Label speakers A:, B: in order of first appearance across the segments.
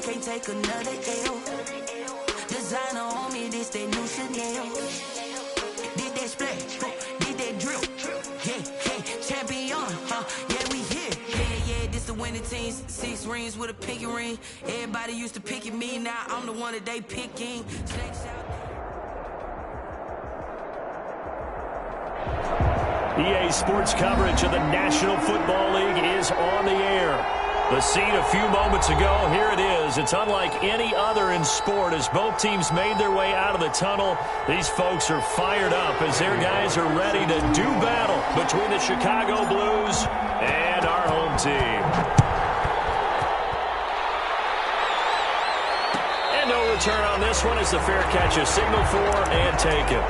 A: can't take another L. Designer on me, this that new Chanel. Did that splash, did that drill. Yeah, champion, yeah, we here. Yeah, this the winning team. 6 rings with a pinky ring. Everybody used to pick at me, now I'm the one that they picking.
B: EA Sports coverage of the National Football League is on the air. The scene a few moments ago, here it is. It's unlike any other in sport as both teams made their way out of the tunnel. These folks are fired up as their guys are ready to do battle between the Chicago Blues and our home team. And no return on this one as the fair catch is signaled for and taken.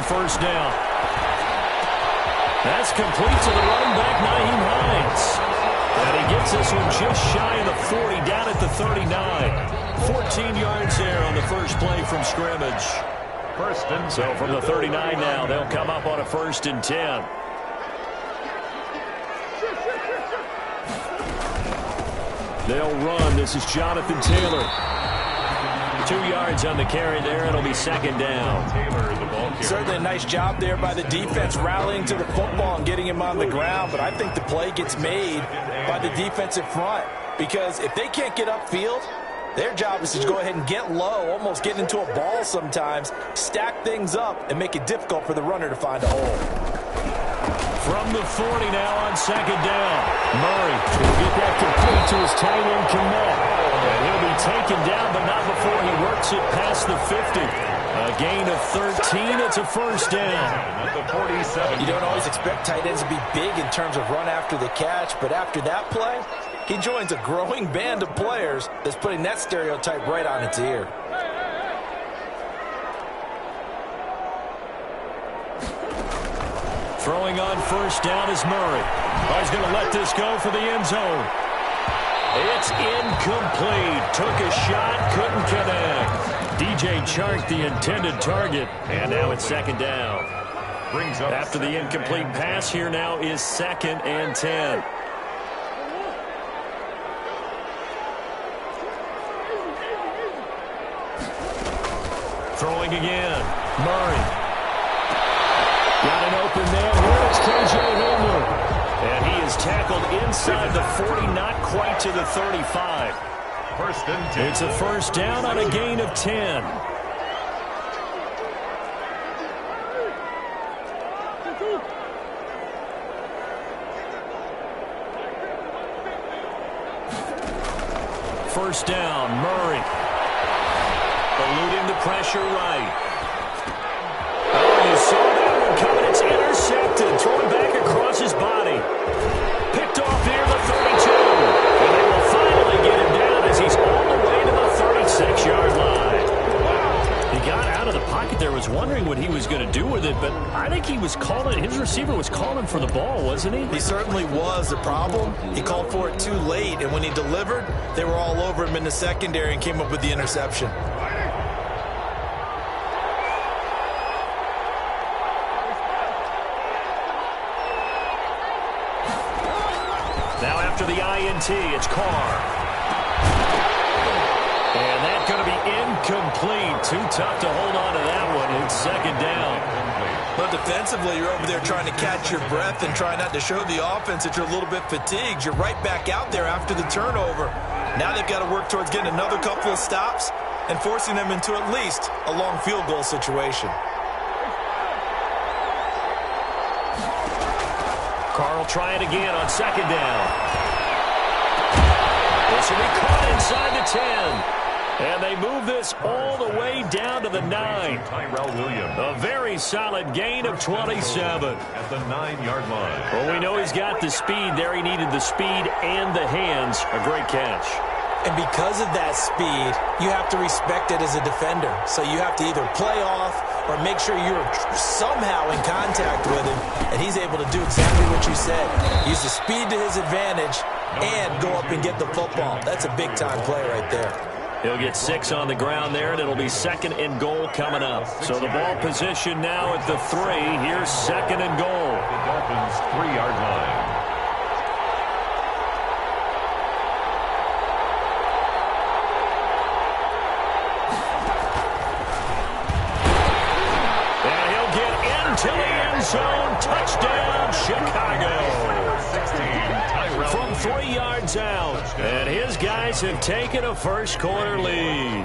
B: First down. That's complete to the running back, Nyheim Hines. And he gets this one just shy of the 40, down at the 39. 14 yards there on the first play from scrimmage. So from the 39 now, they'll come up on a 1st and 10. They'll run. This is Jonathan Taylor. 2 yards on the carry there. It'll be 2nd down.
C: Certainly a nice job there by the defense rallying to the football and getting him on the ground. But I think the play gets made by the defensive front because if they can't get upfield, their job is to go ahead and get low, almost get into a ball sometimes, stack things up, and make it difficult for the runner to find a hole.
B: From the 40 now on 2nd down. Murray will get that complete to his tight end, Kmet. And he'll be taken down, but not before he works it past the 50. A gain of 13. It's a 1st down.
C: You don't always expect tight ends to be big in terms of run after the catch, but after that play, he joins a growing band of players that's putting that stereotype right on its ear.
B: Throwing on 1st down is Murray. He's going to let this go for the end zone. It's incomplete. Took a shot, couldn't connect. DJ Chark, the intended target, and now it's 2nd down. After the incomplete pass, here now is 2nd and 10. Throwing again. Murray. Got an open man. Here is K.J. Hamler. And he is tackled inside the 40, not quite to the 35. 1st and 10. It's a 1st down on a gain of 10. First down, Murray. Eluding the pressure right. Oh, you saw that one coming. It's intercepted. Throwing back across his body. Picked off near the 32. And they will finally get him down as he's all the way to the 36-yard line. He got out of the pocket there, was wondering what he was going to do with it, but I think he was calling, his receiver was calling for the ball, wasn't he?
C: He certainly was. The problem, he called for it too late, and when he delivered, they were all over him in the secondary and came up with the interception.
B: Now after the INT, it's Carr. And that's going to be incomplete. Too tough to hold on to that one. It's 2nd down.
C: But defensively, you're over there trying to catch your breath and try not to show the offense that you're a little bit fatigued. You're right back out there after the turnover. Now they've got to work towards getting another couple of stops and forcing them into at least a long field goal situation.
B: Carr will try it again on 2nd down. This will be caught inside the 10. And they move this all the way down to the 9. A very solid gain of 27.
D: At the 9-yard line.
B: Well, we know he's got the speed there. He needed the speed and the hands. A great catch.
C: And because of that speed, you have to respect it as a defender. So you have to either play off or make sure you're somehow in contact with him. And he's able to do exactly what you said. Use the speed to his advantage and go up and get the football. That's a big-time play right there.
B: He'll get 6 on the ground there, and it'll be 2nd and goal coming up. So the ball position now at the 3. Here's 2nd and goal.
D: The Dolphins' 3-yard line.
B: To the end zone, touchdown, Chicago.
D: 16,
B: from 3 yards out. And his guys have taken a first-quarter lead.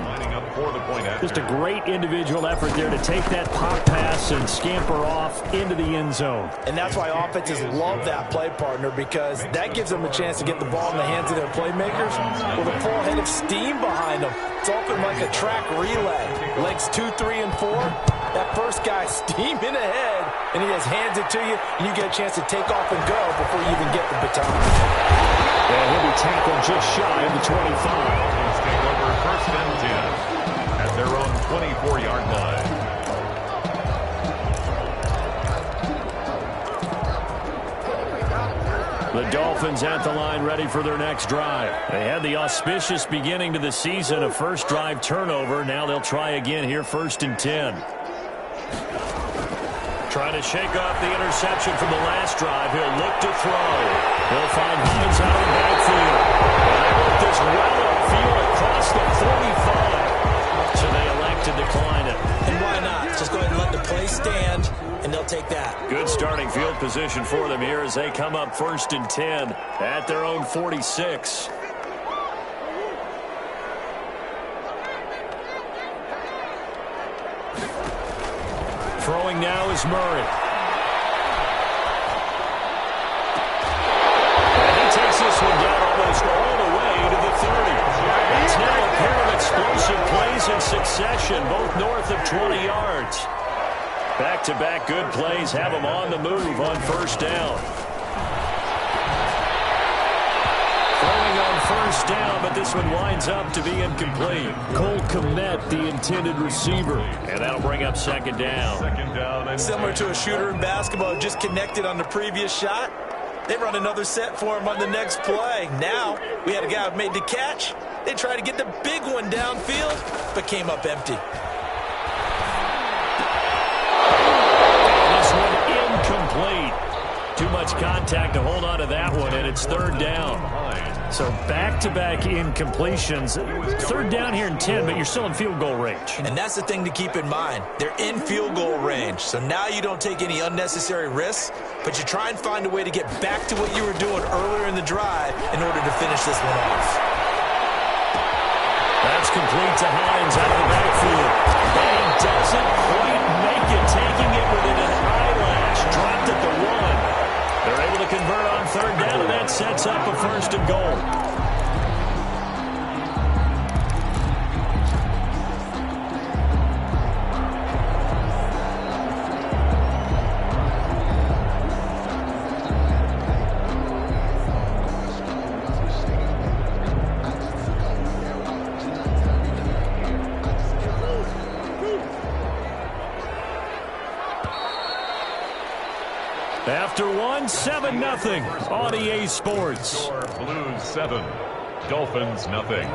E: Just a great individual effort there to take that pop pass and scamper off into the end zone.
C: And that's why offenses love that play, partner, because that gives them a chance to get the ball in the hands of their playmakers with a full head of steam behind them. It's often like a track relay. Legs 2, 3, and 4. That first guy steaming ahead, and he just hands it to you, and you get a chance to take off and go before you even get the baton.
E: And he'll be tackled just shy of the 25.
D: Dolphins take over 1st and 10 at their own 24-yard line.
B: The Dolphins at the line ready for their next drive. They had the auspicious beginning to the season, a first drive turnover. Now they'll try again here, 1st and 10. Trying to shake off the interception from the last drive. He'll look to throw. He'll find Hines out of the backfield. And they work this well upfield across the 45. So they elect to decline it.
C: And why not? Just go ahead and let the play stand, and they'll take that.
B: Good starting field position for them here as they come up 1st and 10 at their own 46. Throwing now is Murray. And he takes this one down almost all the way to the 30. It's now a pair of explosive plays in succession, both north of 20 yards. Back-to-back good plays have them on the move on 1st down. Throwing on 1st down, but this one winds up to be incomplete. Cole Kmet, the intended receiver. And that'll bring up 2nd down.
D: 2nd down and
C: Similar to a shooter in basketball, just connected on the previous shot. They run another set for him on the next play. Now, we had a guy who made the catch. They tried to get the big one downfield, but came up empty.
B: Incomplete. Too much contact to hold on to that one, and it's 3rd down.
E: So back-to-back incompletions. 3rd down here in 10, but you're still in field goal range.
C: And that's the thing to keep in mind. They're in field goal range, so now you don't take any unnecessary risks, but you try and find a way to get back to what you were doing earlier in the drive in order to finish this one off.
B: That's complete to Hines out of the backfield. But he doesn't quite make it, taking it within an eyelash. Dropped at the 1. They're able to convert on 3rd down, and that sets up a 1st and goal. After 1, 7-0 on EA Sports.
D: Blues 7, Dolphins nothing.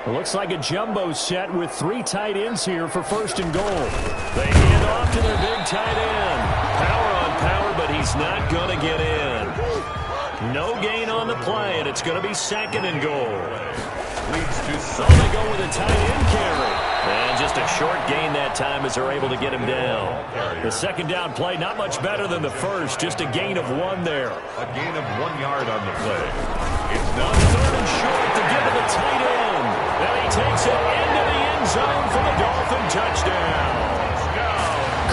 E: It looks like a jumbo set with 3 tight ends here for 1st and goal.
B: They hand off to their big tight end. Power on power, but he's not going to get in. No gain on the play, and it's going to be 2nd and goal.
D: Leads to
B: So they go with a tight end carry. And just a short gain that time as they're able to get him down. The 2nd down play, not much better than the first, just a gain of 1 there.
D: a gain of 1 yard on the play. It's
B: On
D: now
B: 3rd and short to give to the tight end. And he takes it into the end zone for the Dolphin touchdown.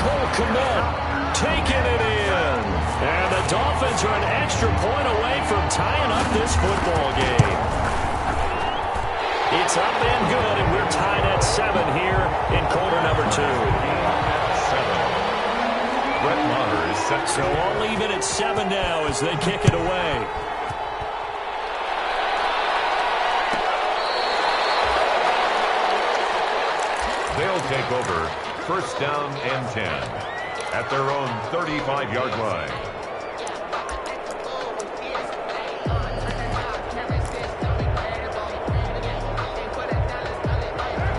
B: Cole Kmet taking it in. And the Dolphins are an extra point away from tying up this football game. It's
E: It's up and good, and we're tied at 7 here in quarter number 2.
D: 7. Brett Maher is set.
E: So all even at 7 now as they kick it away.
D: They'll take over first down and 10 at their own 35-yard line.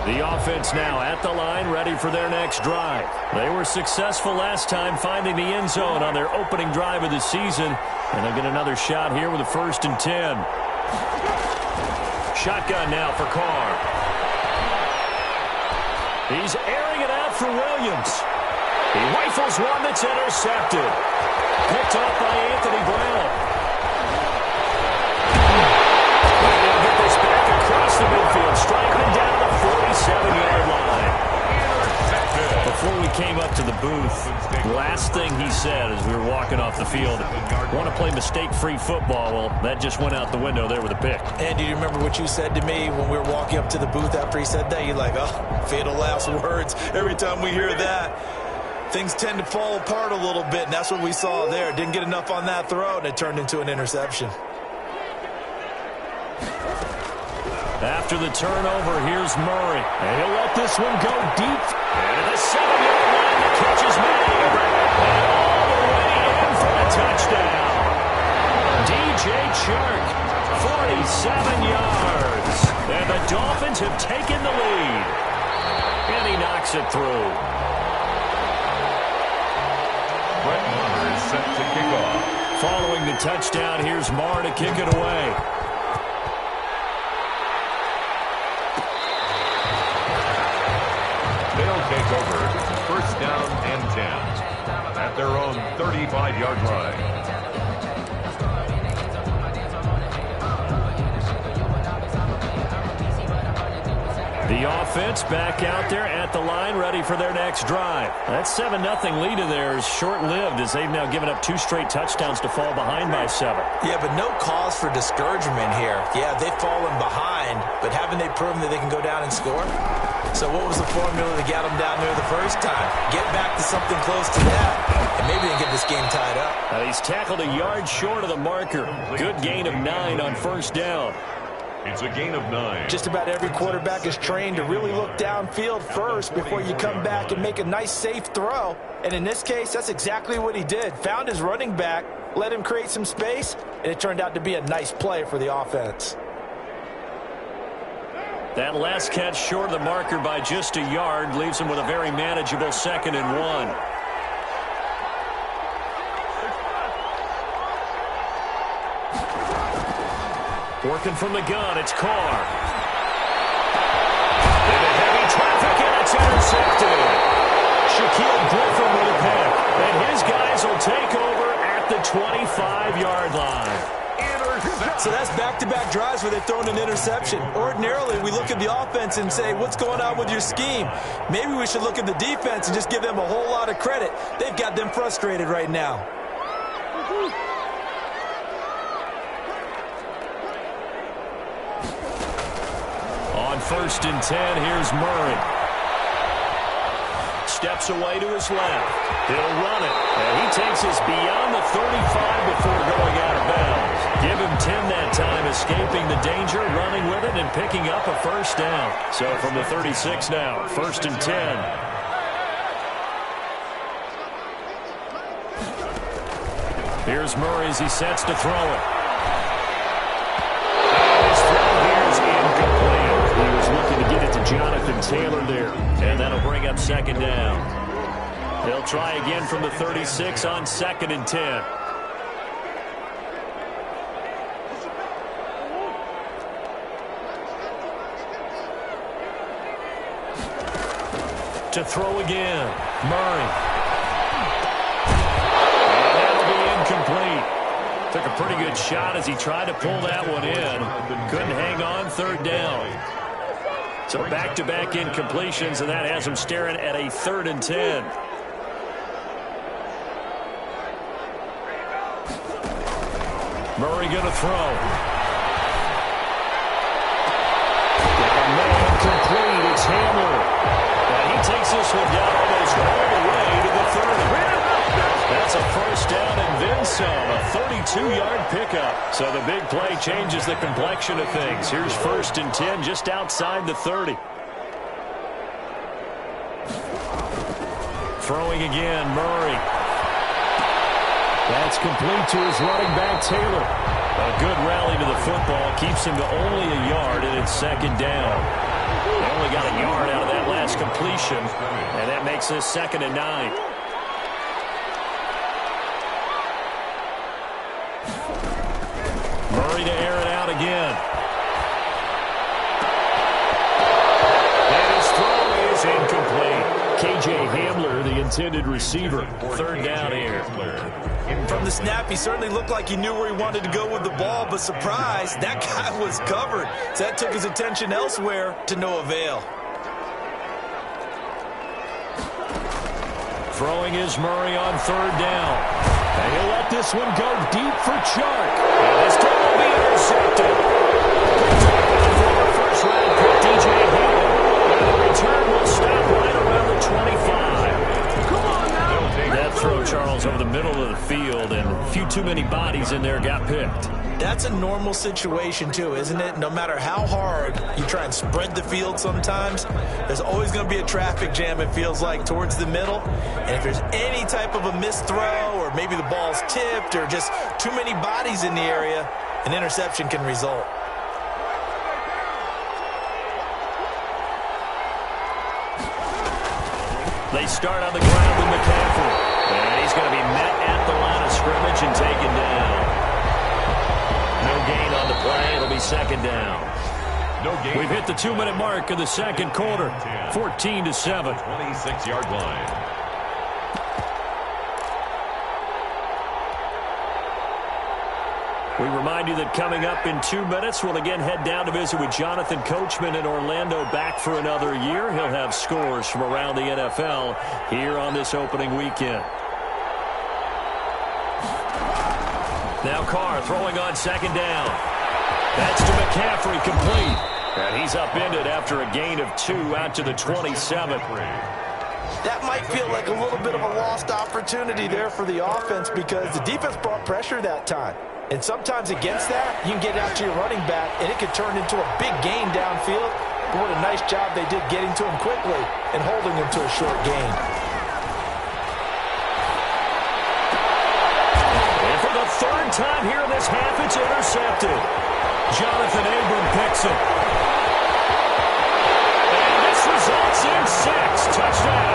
E: The offense now at the line, ready for their next drive. They were successful last time finding the end zone on their opening drive of the season, and they'll get another shot here with a 1st and 10. Shotgun now for Carr. He's airing it out for Williams. He rifles one that's intercepted. Picked off by Anthony Brown. They'll get this back across the midfield, striking it down the 47-yard line. Before we came up to the booth, last thing he said as we were walking off the field, want to play mistake-free football. Well, that just went out the window there with a pick.
C: And do you remember what you said to me when we were walking up to the booth after he said that? You're like, oh, fatal last words. Every time we hear that, things tend to fall apart a little bit, and that's what we saw there. Didn't get enough on that throw, and it turned into an interception.
E: After the turnover, here's Murray. And he'll let this one go deep. And at the 7-yard line, the catch is made. And all the way in for a touchdown. DJ Chark, 47 yards. And the Dolphins have taken the lead. And he knocks it through.
D: Brett Maher is set to kick off.
E: Following the touchdown, here's Maher to kick it away.
D: They'll take over first down and 10 at their own 35-yard line.
E: The offense back out there at the line, ready for their next drive. That 7-0 lead of theirs is short-lived as they've now given up 2 straight touchdowns to fall behind by 7.
C: Yeah, but no cause for discouragement here. Yeah, they've fallen behind, but haven't they proven that they can go down and score? So what was the formula that got them down there the first time? Get back to something close to that, and maybe they can get this game tied up.
E: He's tackled a yard short of the marker. Good gain of 9 on first down.
D: It's a gain of 9.
C: Just about every quarterback is trained to really look downfield first before you come back and make a nice, safe throw. And in this case, that's exactly what he did. Found his running back, let him create some space, and it turned out to be a nice play for the offense.
E: That last catch short of the marker by just a yard leaves him with a very manageable 2nd and 1. Working from the gun, it's Carr. Into heavy traffic, and it's intercepted. Shaquille Griffin with a pick. And his guys will take over at the 25-yard line.
C: So that's back-to-back drives where they've thrown an interception. Ordinarily, we look at the offense and say, what's going on with your scheme? Maybe we should look at the defense and just give them a whole lot of credit. They've got them frustrated right now.
E: On 1st and 10, here's Murray. Steps away to his left. He'll run it. And he takes us beyond the 35 before going out of bounds. Give him 10 that time, escaping the danger, running with it, and picking up a first down. So from the 36 now, 1st and 10. Here's Murray as he sets to throw it. His throw here is incomplete. He was looking to get it to Jonathan Taylor there, and that'll bring up 2nd down. They'll try again from the 36 on 2nd and 10. To throw again, Murray. And that'll be incomplete. Took a pretty good shot as he tried to pull that one in. Couldn't hang on, 3rd down. So back-to-back incompletions, and that has him staring at a 3rd and 10. Murray going to throw. one down almost all the way to the 30. That's a first down and then some, a 32-yard pickup. So the big play changes the complexion of things. Here's 1st and 10 just outside the 30. Throwing again, Murray. That's complete to his running back, Taylor. A good rally to the football keeps him to only a yard, and it's 2nd down. They only got a yard out of that last completion, and that makes this 2nd and 9. Murray to air it out again. And his throw is incomplete. K.J. Hamler, the intended receiver. 3rd down here.
C: From the snap, he certainly looked like he knew where he wanted to go with the ball, but surprise, that guy was covered. So that took his attention elsewhere to no avail.
E: Throwing is Murray on 3rd down. And he'll let this one go deep for Chark. And this time will be intercepted. Former first-round pick DJ Hamler. And the return will stop right around the 25. Come on now. That throw, Charles, over the middle of the field, and a few too many bodies in there got picked.
C: That's a normal situation, too, isn't it? No matter how hard you try and spread the field sometimes, there's always going to be a traffic jam, it feels like, towards the middle. And if there's any type of a missed throw, or maybe the ball's tipped, or just too many bodies in the area, an interception can result.
E: They start on the ground with McCaffrey. And he's going to be met at the line of scrimmage and taken down. No gain on the play. It'll be 2nd down.
D: No gain.
E: We've hit the 2-minute mark of the 2nd quarter. 14-7.
D: 26-yard line.
E: We remind you that coming up in 2 minutes, we'll again head down to visit with Jonathan Coachman in Orlando, back for another year. He'll have scores from around the NFL here on this opening weekend. Now Carr throwing on 2nd down. That's to McCaffrey, complete. And he's upended after a gain of 2 out to the 27.
C: That might feel like a little bit of a lost opportunity there for the offense because the defense brought pressure that time. And sometimes against that, you can get out to your running back, and it could turn into a big gain downfield. But what a nice job they did getting to him quickly and holding him to a short gain.
E: And for the 3rd time here in this half, it's intercepted. Jonathan Abram picks it. And this results in 6. Touchdown.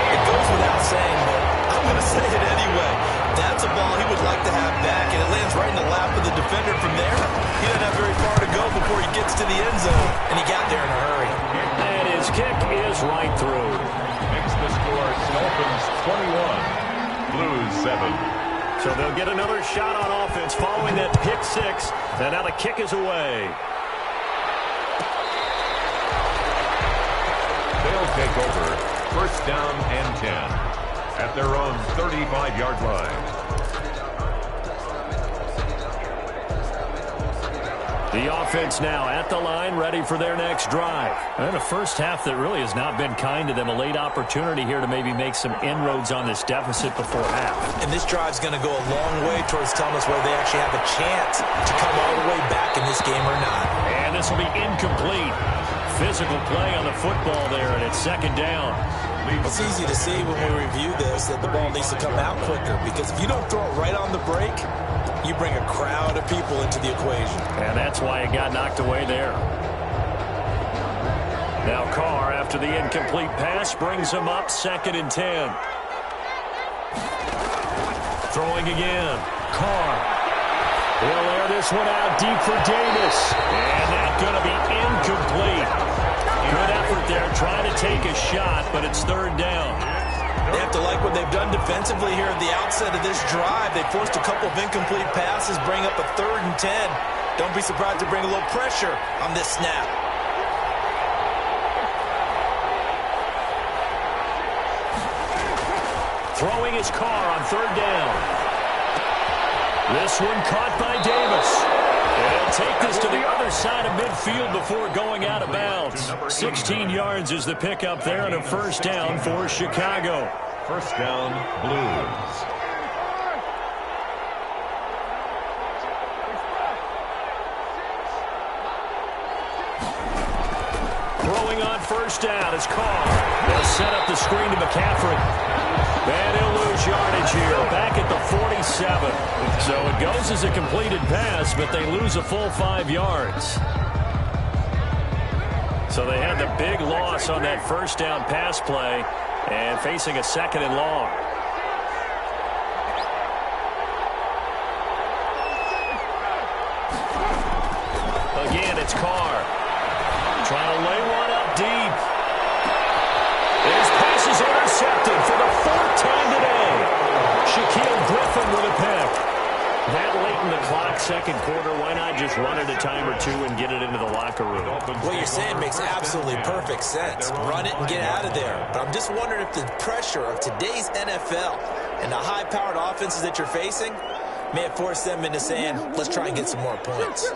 C: It goes without saying, but I'm going to say it anyway. That's a ball he would like to have back, and it lands right in the lap of the defender from there. He doesn't have very far to go before he gets to the end zone, and he got there in a hurry.
E: And his kick is right through.
D: Makes the score Dolphins 21, Blues 7.
E: So they'll get another shot on offense following that pick 6, and now the kick is away.
D: They'll take over 1st down and 10 at their own 35-yard line.
E: The offense now at the line, ready for their next drive. And a first half that really has not been kind to them. A late opportunity here to maybe make some inroads on this deficit before half.
C: And this drive's going to go a long way towards telling us whether they actually have a chance to come all the way back in this game or not.
E: And this will be incomplete. Physical play on the football there, and it's 2nd down.
C: It's easy to see when we review this that the ball needs to come out quicker, because if you don't throw it right on the break, you bring a crowd of people into the equation.
E: And that's why it got knocked away there. Now Carr, after the incomplete pass, brings him up 2nd and 10. Throwing again. Carr. He'll air this one out deep for Davis. And that's going to be incomplete. Good effort there, trying to take a shot, but it's 3rd down.
C: They have to like what they've done defensively here at the outset of this drive. They forced a couple of incomplete passes, bring up a 3rd and 10. Don't be surprised to bring a little pressure on this snap.
E: Throwing his Carr on 3rd down. This one caught by Davis. And They'll take this to the other side of midfield before going out of bounds. 16 yards is the pickup there and a first down for Chicago.
D: First down, Blues.
E: Throwing on first down is Carr. They'll set up the screen to McCaffrey. And he'll lose yardage here, back at the 47. So it goes as a completed pass, but they lose a full 5 yards. So they had the big loss on that first down pass play and facing a second and long. Again, it's Carr. Trying to lay one up deep. His pass is intercepted for the fourth time today. Shaquille Griffin with a pick. That late in the clock, second quarter, why not just run it a time or two and get it into the locker room?
C: What you're saying makes absolutely perfect sense. Run it and get out of there. But I'm just wondering if the pressure of today's NFL and the high-powered offenses that you're facing may have forced them into saying, let's try and get some more points.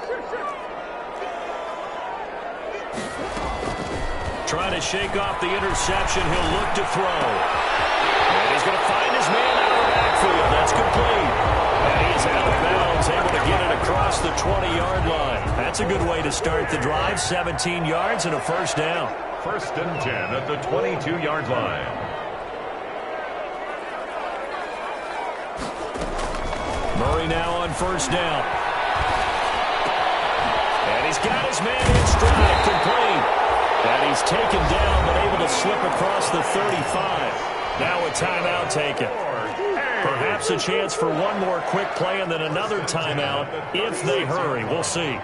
E: Trying to shake off the interception. He'll look to throw. And he's going to find his man out of the backfield. That's complete. And he's out of bounds, able to get it across the 20-yard line. That's a good way to start the drive. 17 yards and a first down.
D: First and 10 at the 22-yard line.
E: Murray now on first down. And he's got his man in stride, complete. And he's taken down, but able to slip across the 35. Now a timeout taken. Perhaps a chance for one more quick play and then another timeout if they hurry. We'll see.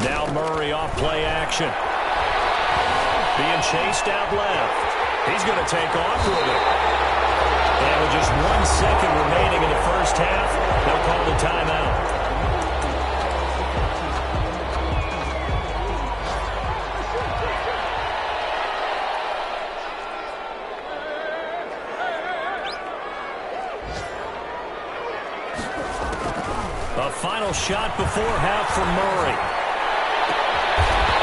E: Now Murray off play action. Being chased out left. He's going to take off with it. And with just 1 second remaining in the first half, they'll call the timeout. A final shot before half from Murray.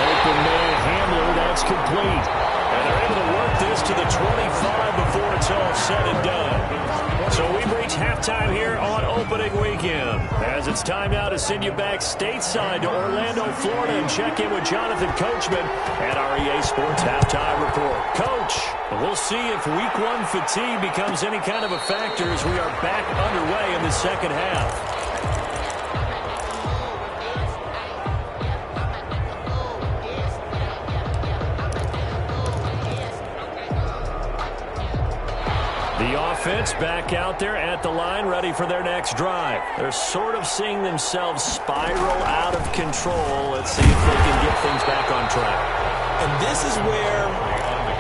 E: Open man Hamler, that's complete. And they're able to work this to the 25 before it's all said and done. So we've reached halftime here on opening weekend. As it's time now to send you back stateside to Orlando, Florida, and check in with Jonathan Coachman at our EA Sports Halftime Report. Coach, we'll see if Week 1 fatigue becomes any kind of a factor as we are back underway in the second half. The offense back out there at the line, ready for their next drive. They're sort of seeing themselves spiral out of control. Let's see if they can get things back on track.
C: And this is where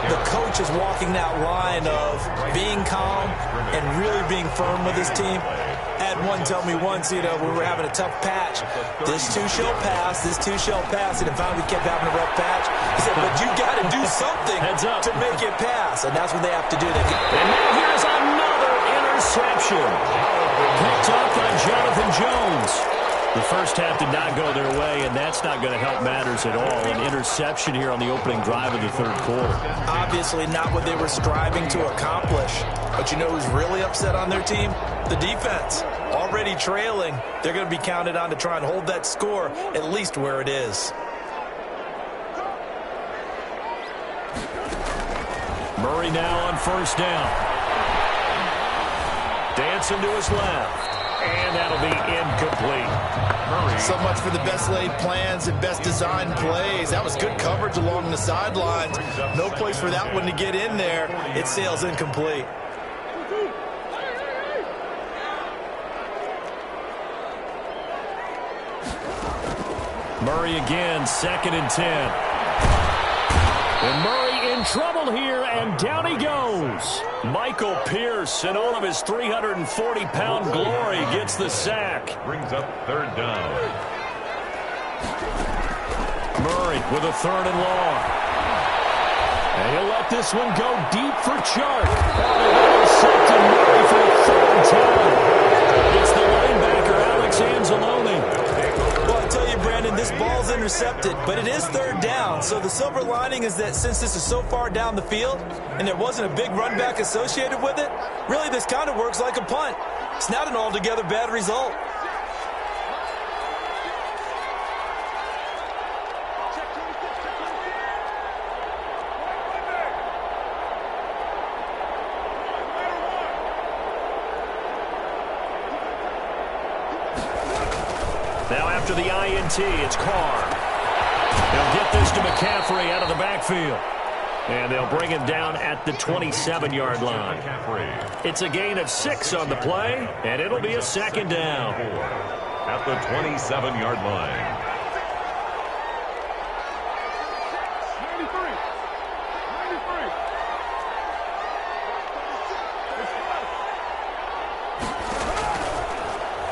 C: the coach is walking that line of being calm and really being firm with his team. Had one tell me once, we were having a tough patch. This too shall pass, this too shall pass. And then finally we kept having a rough patch. He said, but you got to do something to make it pass. And that's what they have to do.
E: And now here's another interception. Picked up by Jonathan Jones. The first half did not go their way, and that's not going to help matters at all. An interception here on the opening drive of the third quarter.
C: Obviously not what they were striving to accomplish. But you know who's really upset on their team? The defense. Already trailing. They're going to be counted on to try and hold that score at least where it is.
E: Murray now on first down. Dancing to his left. And that'll be incomplete.
C: Murray. So much for the best laid plans and best designed plays. That was good coverage along the sidelines. No place for that one to get in there. It sails incomplete.
E: Murray again, 2nd and 10. And Murray in trouble here, and down he goes. Michael Pierce, in all of his 340-pound glory, gets the sack.
D: Brings up third down.
E: Murray with a 3rd and long. And he'll let this one go deep for Chark. And they're going to set to Murray for a 3rd and 10.
C: ball's intercepted, but it is third down. So the silver lining is that since this is so far down the field and there wasn't a big run back associated with it, really this kind of works like a punt. It's not an altogether bad result.
E: Now after the INT, it's Carr. They'll get this to McCaffrey out of the backfield. And they'll bring him down at the 27-yard line. It's a gain of 6 on the play, and it'll be a second down.
D: At the 27-yard line.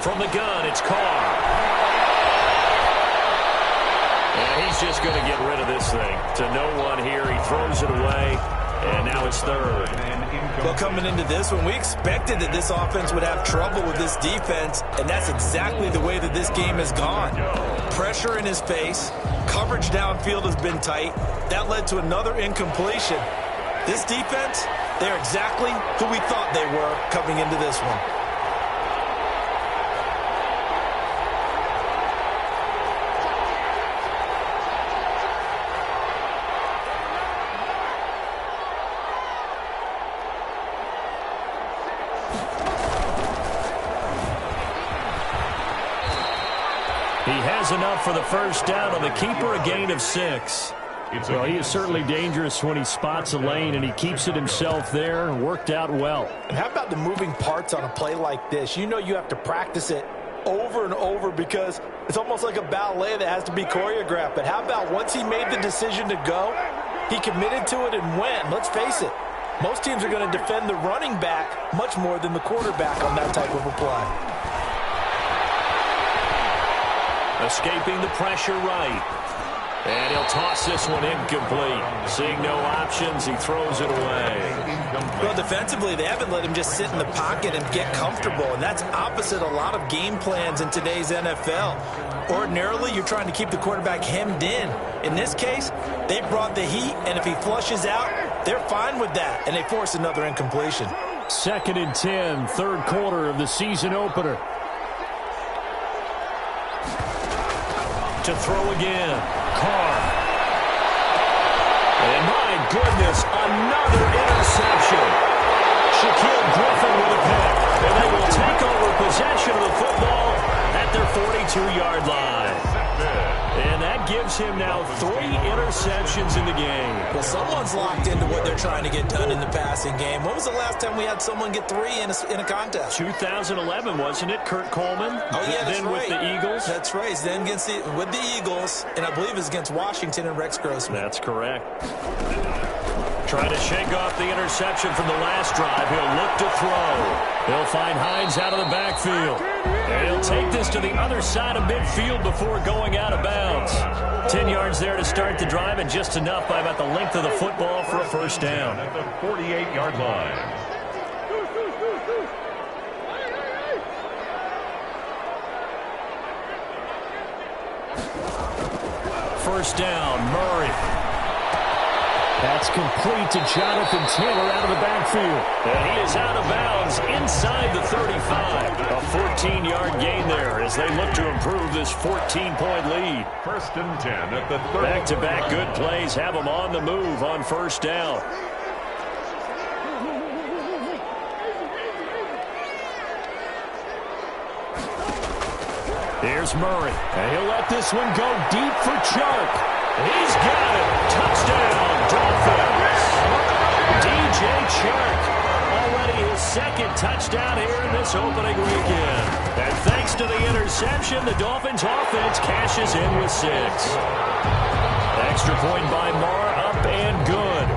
E: From the gun, it's Carr. And he's just going to get rid of this thing. To no one here, he throws it away, and now it's third.
C: Well, coming into this one, we expected that this offense would have trouble with this defense, and that's exactly the way that this game has gone. Pressure in his face, coverage downfield has been tight. That led to another incompletion. This defense, they're exactly who we thought they were coming into this one.
E: He has enough for the first down on the keeper, a gain of 6.
B: Well, he is certainly dangerous when he spots a lane, and he keeps it himself there and worked out well.
C: And how about the moving parts on a play like this? You know you have to practice it over and over because it's almost like a ballet that has to be choreographed. But how about once he made the decision to go, he committed to it and went. Let's face it, most teams are going to defend the running back much more than the quarterback on that type of a play.
E: Escaping the pressure right. And he'll toss this one incomplete. Seeing no options, he throws it away.
C: Well, defensively, they haven't let him just sit in the pocket and get comfortable, and that's opposite a lot of game plans in today's NFL. Ordinarily, you're trying to keep the quarterback hemmed in. In this case, they brought the heat, and if he flushes out, they're fine with that, and they force another incompletion.
B: 2nd and 10, third quarter of the season opener.
E: To throw again, Carr. And my goodness, another interception. Shaquille Griffin with a pick. And they will take over possession of the football at their 42-yard line. And that gives him now 3 interceptions in the game.
C: Well, someone's locked into what they're trying to get done in the passing game. When was the last time we had someone get 3 in a contest?
E: 2011, wasn't it? Kurt Coleman?
C: Oh, yeah, that's
E: then
C: right.
E: with the Eagles?
C: That's right. Then with the Eagles, and I believe it's against Washington and Rex Grossman.
E: That's correct. Trying to shake off the interception from the last drive. He'll look to throw. He'll find Hines out of the backfield. And he'll take this to the other side of midfield before going out of bounds. 10 yards there to start the drive, and just enough by about the length of the football for a first down.
D: At the 48-yard line.
E: First down, Murray.
B: That's complete to Jonathan Taylor out of the backfield.
E: And he is out of bounds inside the 35. A 14-yard gain there as they look to improve this 14-point lead.
D: 1st and 10 at the 30.
E: Back-to-back good plays have them on the move on first down. Here's Murray. And he'll let this one go deep for Chark. He's got it. Touchdown, Dolphins. DJ Chark. Already his 2nd touchdown here in this opening weekend. And thanks to the interception, the Dolphins offense cashes in with 6. Extra point by Marr, up and good.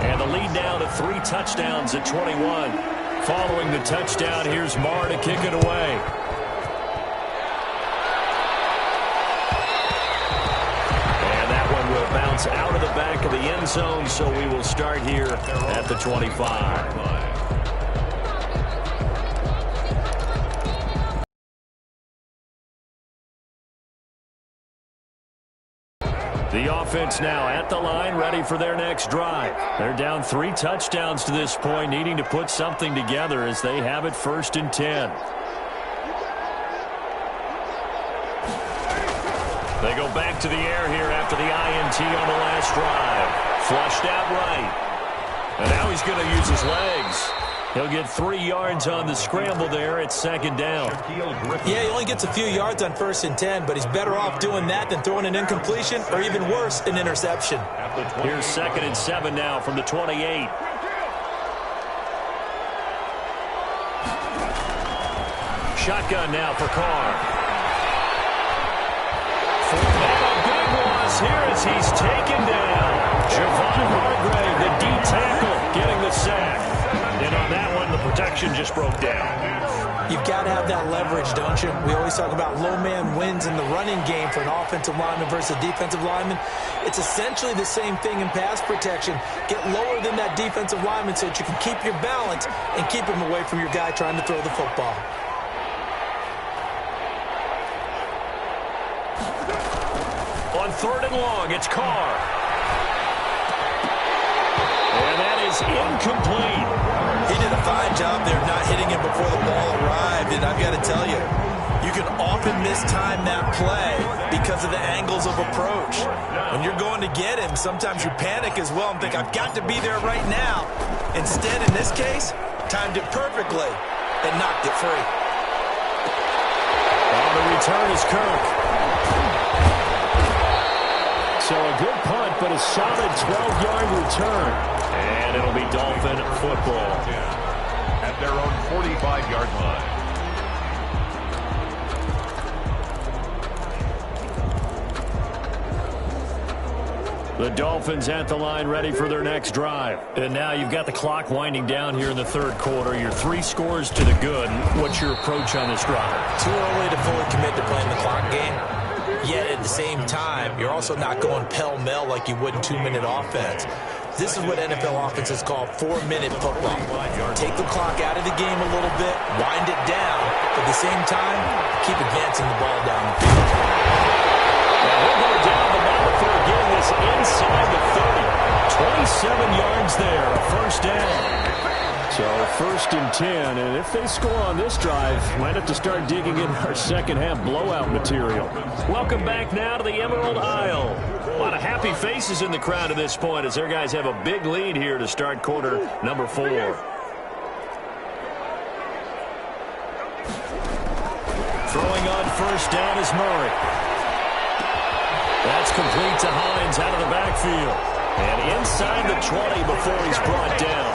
E: And the lead now to 3 touchdowns at 21. Following the touchdown, here's Marr to kick it away. Will bounce out of the back of the end zone, so we will start here at the 25. The offense now at the line, ready for their next drive. They're down 3 touchdowns to this point, needing to put something together as they have it 1st and 10. They go back to the air here after the INT on the last drive. Flushed out right. And now he's going to use his legs. He'll get 3 yards on the scramble there at 2nd down.
C: Yeah, he only gets a few yards on 1st and 10, but he's better off doing that than throwing an incompletion or even worse, an interception.
E: Here's 2nd and 7 now from the 28. Shotgun now for Carr. A big loss here as he's taken down. Javon Hargrave, the D tackle, getting the sack. And on that one, the protection just broke down.
C: You've got to have that leverage, don't you? We always talk about low man wins in the running game for an offensive lineman versus a defensive lineman. It's essentially the same thing in pass protection. Get lower than that defensive lineman so that you can keep your balance and keep him away from your guy trying to throw the football.
E: On 3rd and long, it's Carr. And that is incomplete.
C: He did a fine job there not hitting him before the ball arrived. And I've got to tell you, you can often mistime that play because of the angles of approach. When you're going to get him, sometimes you panic as well and think, I've got to be there right now. Instead, in this case, timed it perfectly and knocked it free.
E: On the return is Kirk. So a good punt, but a solid 12-yard return. And it'll be Dolphin football.
D: At their own 45-yard line.
E: The Dolphins at the line ready for their next drive. And now you've got the clock winding down here in the 3rd quarter. You're 3 scores to the good. What's your approach on this drive?
C: Too early to fully commit to playing the clock game. Yet at the same time, you're also not going pell-mell like you would in 2-minute offense. This is what NFL offenses call 4-minute football. Take the clock out of the game a little bit, wind it down, but at the same time, keep advancing the ball down the field.
E: Now we'll go down the middle before getting this inside the 30. 27 yards there, a 1st down. So 1st and 10, and if they score on this drive, might have to start digging in our second-half blowout material. Welcome back now to the Emerald Isle. A lot of happy faces in the crowd at this point as their guys have a big lead here to start quarter number 4. Throwing on 1st down is Murray. That's complete to Hines out of the backfield. And inside the 20 before he's brought down.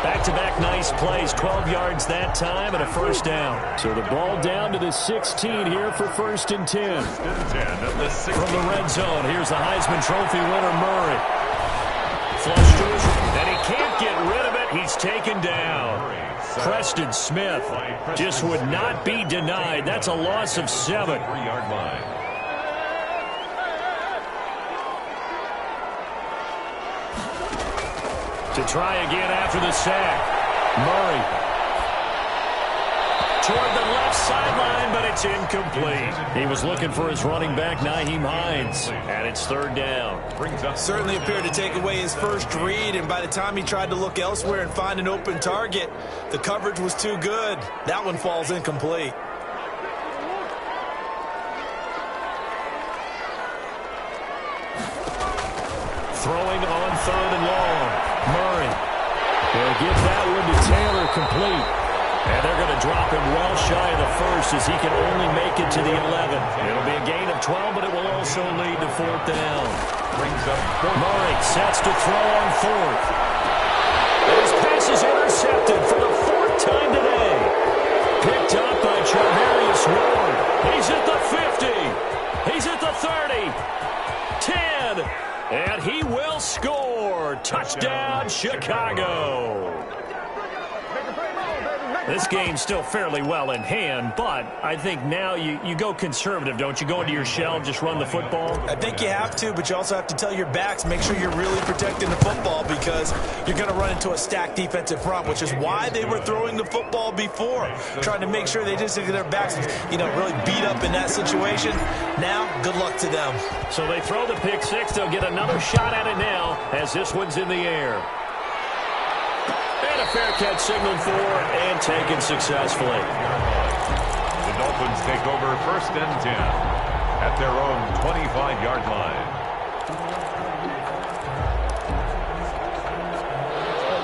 E: Back-to-back nice plays, 12 yards that time and a 1st down. So the ball down to the 16 here for 1st and 10. From the red zone, here's the Heisman Trophy winner, Murray. Flush to his, and he can't get rid of it. He's taken down. Preston Smith just would not be denied. That's a loss of 7.
D: 3-yard line.
E: To try again after the sack. Murray. Toward the left sideline, but it's incomplete. He was looking for his running back, Nyheim Hines. And it's 3rd down.
C: Certainly appeared to take away his first read, and by the time he tried to look elsewhere and find an open target, the coverage was too good. That one falls incomplete.
E: Throwing on 3rd and long. Murray. They'll give that one to Taylor complete. And they're going to drop him well shy of the 1st as he can only make it to the 11. It'll be a gain of 12, but it will also lead to 4th down. Murray sets to throw on 4th. And his pass is intercepted for the 4th time today. Picked up by Charvarius Ward. He's at the 50. He's at the 30. 10. And he will score. Touchdown, Chicago. This game's still fairly well in hand, but I think now you go conservative, don't you? Go into your shell, just run the football?
C: I think you have to, but you also have to tell your backs, make sure you're really protecting the football because you're going to run into a stacked defensive front, which is why they were throwing the football before, trying to make sure they just get their backs, really beat up in that situation. Now, good luck to them.
E: So they throw the pick six. They'll get another shot at it now as this one's in the air. And a fair catch signaled for and taken successfully.
D: The Dolphins take over 1st and 10 at their own 25-yard line.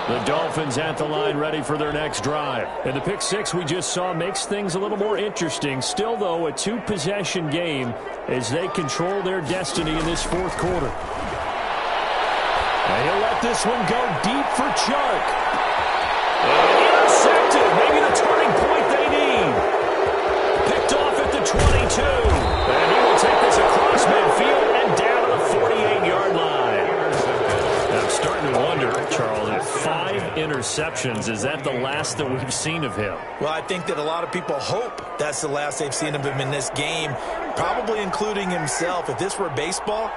E: The Dolphins at the line ready for their next drive. And the pick six we just saw makes things a little more interesting. Still, though, a two-possession game as they control their destiny in this fourth quarter. And he'll let this one go deep for Chark. And intercepted. Maybe the turning point they need. Picked off at the 22. And he will take this across midfield and down to the 48-yard line. And I'm starting to wonder, Charles, if 5 interceptions, is that the last that we've seen of him?
C: Well, I think that a lot of people hope that's the last they've seen of him in this game, probably including himself. If this were baseball,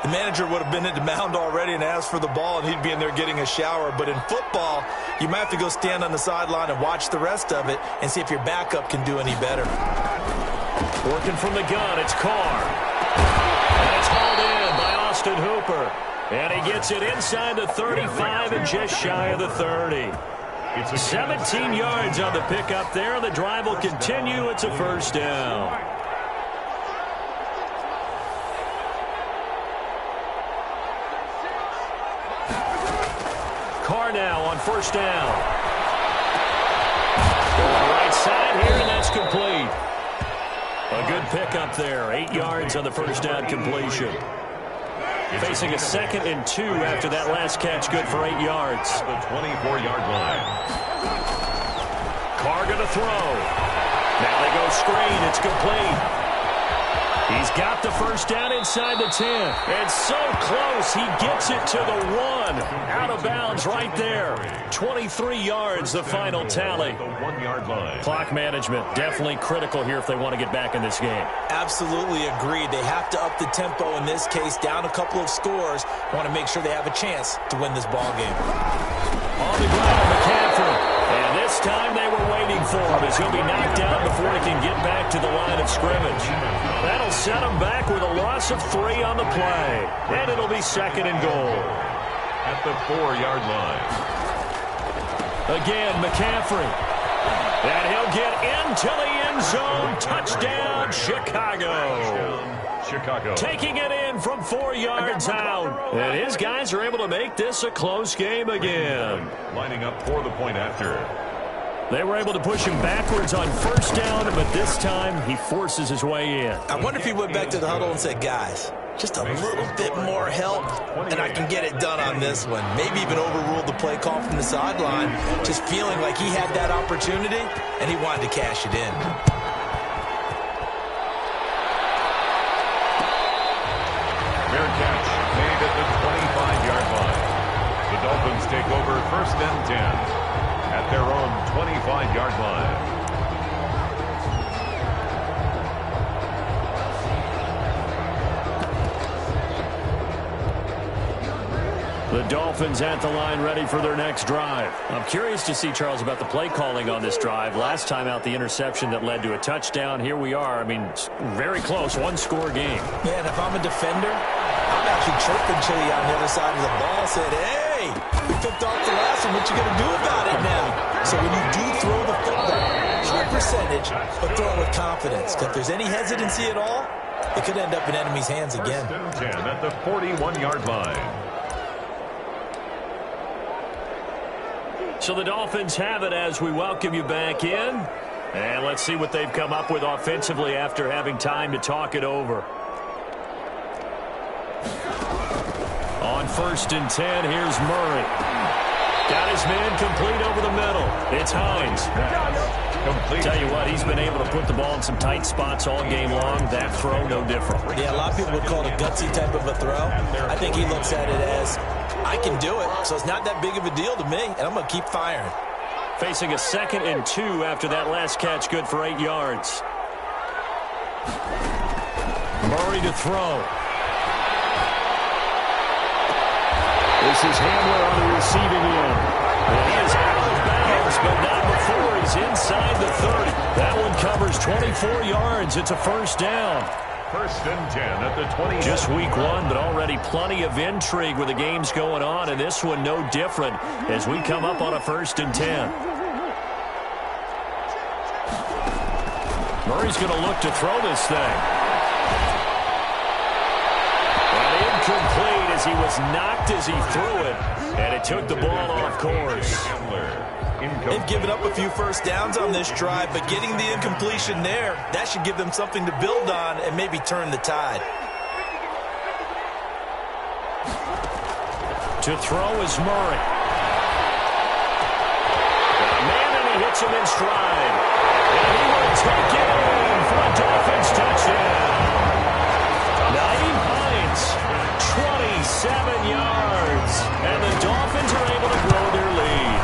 C: the manager would have been at the mound already and asked for the ball, and he'd be in there getting a shower. But in football, you might have to go stand on the sideline and watch the rest of it and see if your backup can do any better.
E: Working from the gun, it's Carr. And it's hauled in by Austin Hooper. And he gets it inside the 35 and just shy of the 30. 17 yards on the pickup there. The drive will continue. It's a first down. Carr now on first down. Going right side here, and that's complete. A good pickup there. 8 yards on the first down completion. Facing a 2nd and 2 after that last catch, good for 8 yards.
D: The 24-yard line.
E: Carr going to throw. Now they go screen. It's complete. He's got the first down inside the 10. And so close, he gets it to the 1. Out of bounds right there. 23 yards, the final tally.
D: The 1-yard line.
E: Clock management, definitely critical here if they want to get back in this game.
C: Absolutely agreed. They have to up the tempo in this case, down a couple of scores. Want to make sure they have a chance to win this ball game.
E: On the ground, McCaffrey. And this time they were waiting for him as he'll be knocked down before he can get back to the line of scrimmage. That'll set him back with a loss of 3 on the play. And it'll be 2nd and goal.
D: At the 4-yard line.
E: Again, McCaffrey. And he'll get into the end zone. Touchdown, Chicago.
D: Chicago.
E: Taking it in from 4 yards out. And his guys are able to make this a close game again.
D: Lining up for the point after.
E: They were able to push him backwards on first down, but this time he forces his way in.
C: I wonder if he went back to the huddle and said, guys, just a little bit more help, and I can get it done on this one. Maybe even overruled the play call from the sideline, just feeling like he had that opportunity, and he wanted to cash it in.
D: Fair catch made at the 25-yard line. The Dolphins take over 1st and 10 at their own 25-yard line.
E: The Dolphins at the line ready for their next drive. I'm curious to see, Charles, about the play calling on this drive. Last time out, the interception that led to a touchdown. Here we are. I mean, it's very close, 1-score game.
C: Man, if I'm a defender, I'm actually chirping Chili on the other side of the ball, said, hey, we picked off the last one. What you going to do about it now? So when you do throw the football, high percentage, but throw it with confidence. If there's any hesitancy at all, it could end up in enemy's hands again.
D: 1st and 10 at the 41-yard line.
E: So the Dolphins have it as we welcome you back in. And let's see what they've come up with offensively after having time to talk it over. On 1st and 10, here's Murray. Got his man complete over the middle. It's Hines.
D: Complete.
E: Tell you what, he's been able to put the ball in some tight spots all game long. That throw, no different.
C: Yeah, a lot of people would call it a gutsy type of a throw. I think he looks at it as, I can do it, so it's not that big of a deal to me, and I'm going to keep firing.
E: Facing a 2nd and 2 after that last catch, good for 8 yards. Murray to throw.
B: This is Hamler on the receiving end.
E: And he is out of bounds, but not before he's inside the 30. That one covers 24 yards. It's a first down.
D: 1st and 10 at the 20.
E: Just week 1, but already plenty of intrigue with the games going on, and this one no different as we come up on a 1st and 10. Murray's going to look to throw this thing. And incomplete as he was knocked as he threw it, and it took the ball off course.
C: They've given up a few first downs on this drive, but getting the incompletion there, that should give them something to build on and maybe turn the tide.
E: To throw is Murray. Got a man, and he hits him in stride. And he will take it in for a Dolphins touchdown. Naeem Hines, 27 yards. And the Dolphins are able to grow their lead.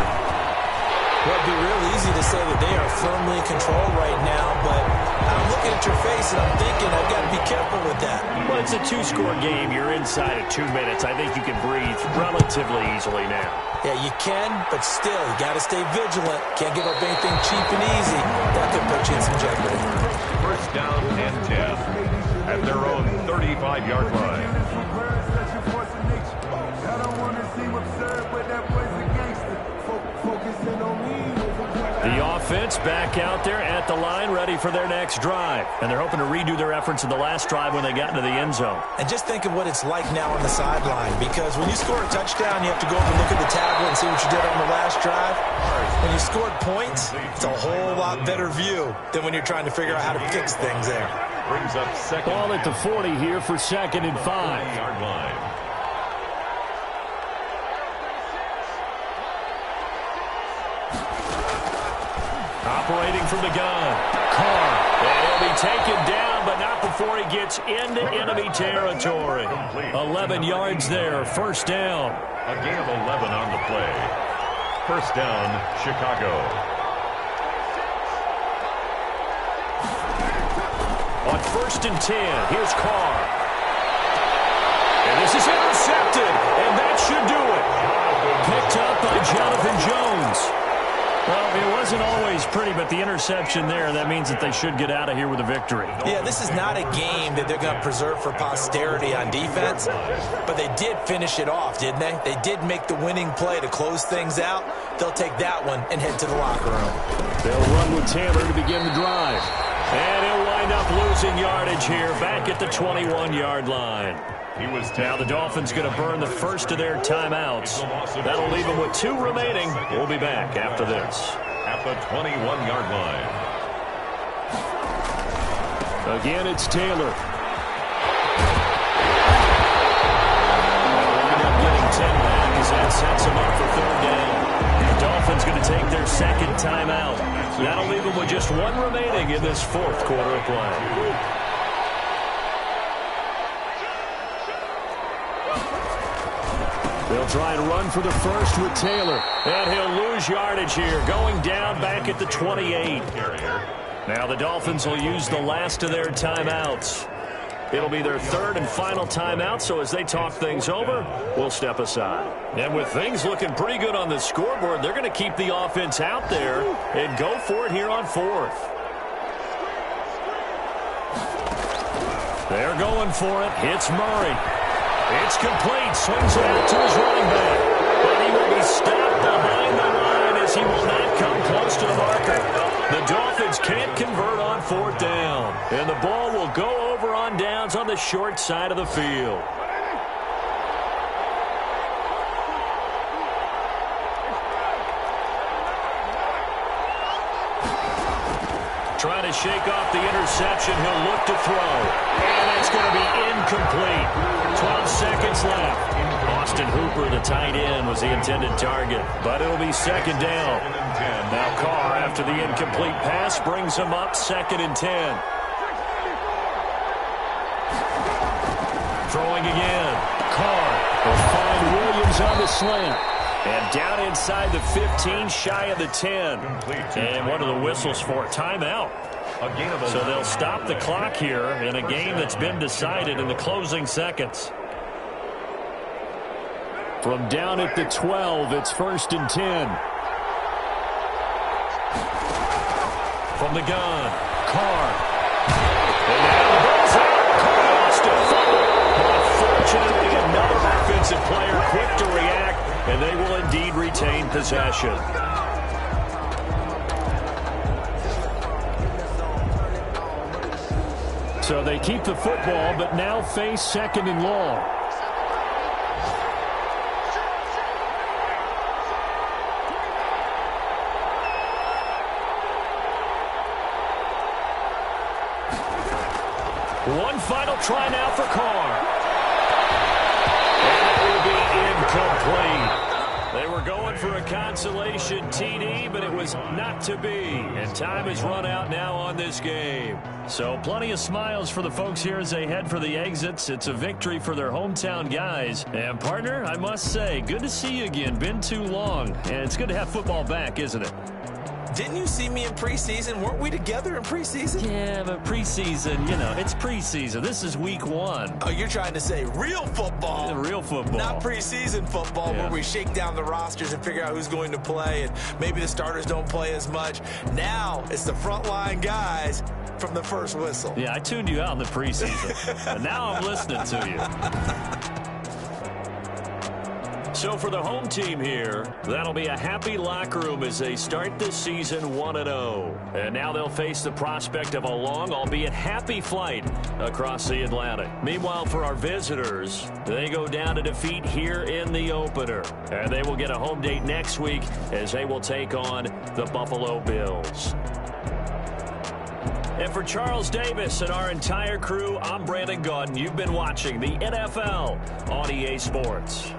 C: Well, it'd be real easy to say that they are firmly in control right now, but I'm looking at your face and I'm thinking I've got to be careful with that.
E: Well, it's a 2-score game. You're inside of 2 minutes. I think you can breathe relatively easily now.
C: Yeah, you can, but still, you got to stay vigilant. Can't give up anything cheap and easy. That could put you in some jeopardy.
D: 1st down and 10 at their own 35-yard line.
E: The offense back out there at the line, ready for their next drive. And they're hoping to redo their efforts in the last drive when they got into the end zone.
C: And just think of what it's like now on the sideline, because when you score a touchdown, you have to go over and look at the tablet and see what you did on the last drive. When you scored points, it's a whole lot better view than when you're trying to figure out how to fix things there.
D: Brings up second.
E: Ball at the 40 here for 2nd and 5.
D: Yard line.
E: Operating from the gun, Carr. And he'll be taken down, but not before he gets into enemy territory. 11 yards there, 1st down.
D: A gain of 11 on the play. 1st down, Chicago.
E: On 1st and 10, here's Carr. And this is intercepted, and that should do it. Picked up by Jonathan Jones. Well, it wasn't always pretty, but the interception there, that means that they should get out of here with a victory.
C: Yeah, this is not a game that they're going to preserve for posterity on defense, but they did finish it off, didn't they? They did make the winning play to close things out. They'll take that one and head to the locker room.
E: They'll run with Taylor to begin the drive. And he'll wind up losing yardage here back at the 21-yard line. Now the Dolphins going to burn the first of their timeouts. That'll leave them with 2 remaining. We'll be back after this.
D: At the 21-yard line.
E: Again, it's Taylor. Getting 10 back as that sets him up for 3rd down. The Dolphins going to take their 2nd timeout. That'll leave them with just 1 remaining in this 4th quarter of play. They'll try and run for the first with Taylor. And he'll lose yardage here, going down back at the 28. Now the Dolphins will use the last of their timeouts. It'll be their 3rd and final timeout, so as they talk things over, we'll step aside. And with things looking pretty good on the scoreboard, they're going to keep the offense out there and go for it here on 4th. They're going for it. It's Murray. It's complete. Swings it out to his running back. But he will be stopped behind the line as he will not come close to the marker. The Dolphins can't convert on 4th down. And the ball will go over on downs on the short side of the field. Trying to shake off the interception. He'll look to throw. And it's going to be incomplete. 12 seconds left. Austin Hooper, the tight end, was the intended target. But it'll be 2nd down. Now Carr, after the incomplete pass, brings him up 2nd and 10. Throwing again. Carr will find Williams on the slant. And down inside the 15, shy of the 10. And what are the whistles for? Timeout. So they'll stop the clock here in a game that's been decided in the closing seconds. From down at the 12, it's 1st and 10. From the gun, Carr. And now the ball's out. Carr lost it. Unfortunately, another offensive player quick to react, and they will indeed retain possession. So they keep the football, but now face 2nd and long. One final try now for Carr. And that will be incomplete. They were going for a consolation TD, but it was not to be. And time has run out now on this game. So plenty of smiles for the folks here as they head for the exits. It's a victory for their hometown guys. And, partner, I must say, good to see you again. Been too long. And it's good to have football back, isn't it?
C: Didn't you see me in preseason? Weren't we together in preseason?
E: Yeah, but preseason, you know, it's preseason. This is week 1.
C: Oh, you're trying to say real football.
E: Yeah, real football.
C: Not preseason football where we shake down the rosters and figure out who's going to play, and maybe the starters don't play as much. Now it's the frontline guys from the first whistle.
E: Yeah, I tuned you out in the preseason. And now I'm listening to you. So for the home team here, that'll be a happy locker room as they start this season 1-0. And now they'll face the prospect of a long, albeit happy flight across the Atlantic. Meanwhile, for our visitors, they go down to defeat here in the opener. And they will get a home date next week as they will take on the Buffalo Bills. And for Charles Davis and our entire crew, I'm Brandon Gaudin. You've been watching the NFL on EA Sports.